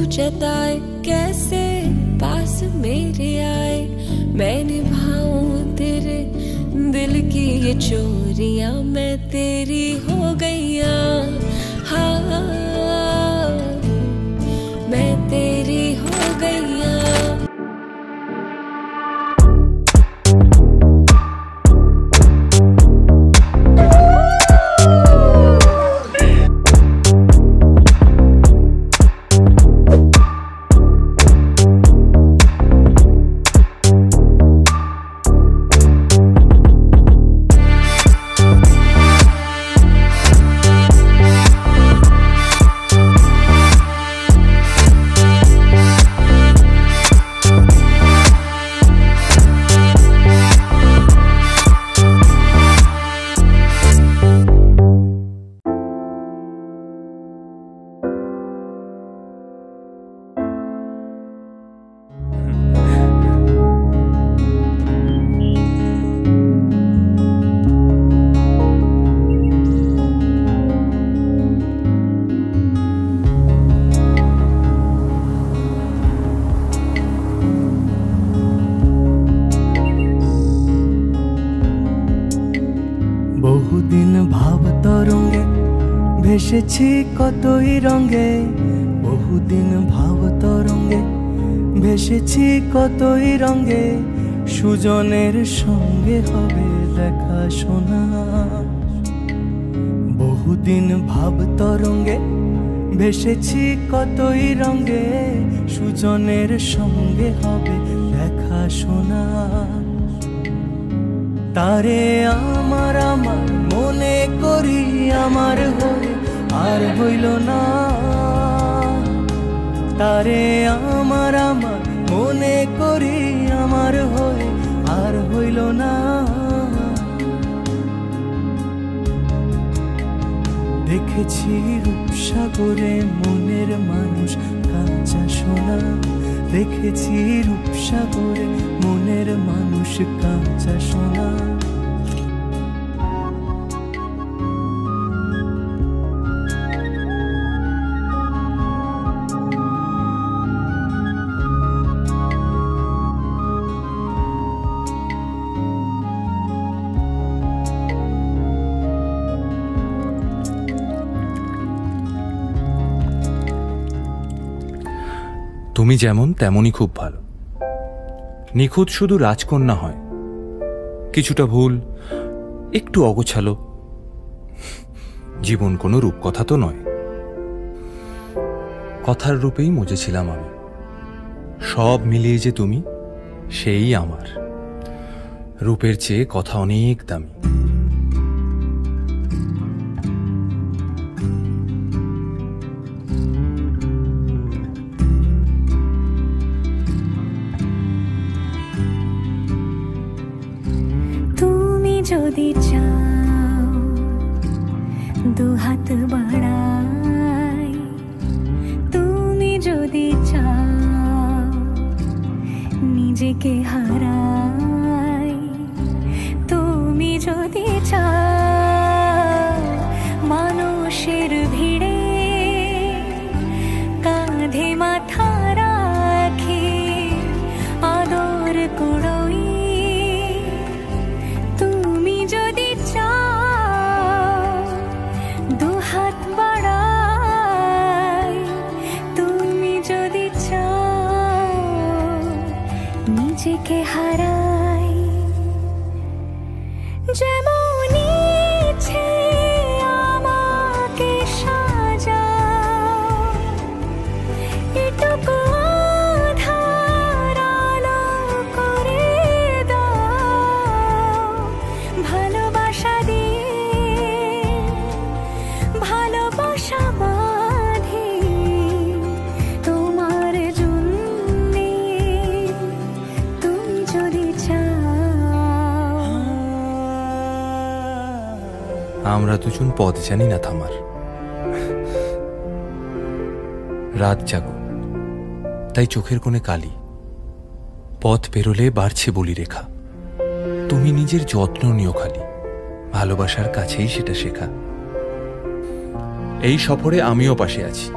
जताए, कैसे पास मेरे आए, मैं निभाऊं तेरे दिल की ये चोरियां, मैं तेरी हो गईया, हाँ मैं तेरी हो गईया। বহুদিন ভাব তরঙ্গে ভেসেছি কতই রঙে, বহুদিন ভাব তরঙ্গে ভেসেছি কতই রঙে, সুজনের সঙ্গে হবে দেখা শোনা। বহুদিন ভাব তরঙ্গে ভেসেছি কতই রঙে, সুজনের সঙ্গে হবে দেখা শোনা। তারে আমার আমার মনে করি আমার হয়ে আর হইল না, তারে আমার আমার মনে করি আমার হয়ে আর হইল না। দেখেছি রূপসাগরে মনের মানুষ কাঁচা সোনা, দেখেছি রূপসাগরে মনের মানুষ কাঁচা সোনা। তুমি যেমন তেমনই খুব ভালো, নিখুঁত শুধু রাজকন্যা হয়, কিছুটা ভুল একটু অগোছালো, জীবন কোনো রূপকথা তো নয়। কথার রূপেই মজেছিলাম আমি, সব মিলিয়ে যে তুমি সেই আমার, রূপের চেয়ে কথা অনেক দামি। যদি চাও দুহাত বাড়াই, তুমি যদি চাও নিজেকে হারাই, তুমি যদি চাও মানুষের ভিড়ে কাঁধে মাথা রাখি আদর কুড়োই, দুহাত বাড়াই, তুমি যদি চাও নিজেকে হারাই, যেমন ইচ্ছে আমাকে সাজাও, এটুকু আধার আলো করে দাও, ভালোবাসা দিয়ে ভালোবাসা বাঁধি তোমার জন্যে, তুমি যদি চাও। আমরা দুজন পথ জানি না থামার, রাত জাগো তাই চোখের কোণে কালি, পথ পেরোলে বাড়ছে বলি রেখা, তুমি নিজের যত্ন নিও খালি, ভালোবাসার কাছেই সেটা শেখা। এই সফরে আমিও পাশে আছি,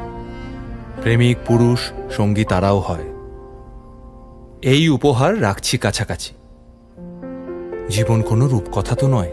প্রেমিক পুরুষ সঙ্গী তারাও হয়। এই উপহার রাখছি কাছাকাছি। জীবন কোনো রূপকথা তো নয়।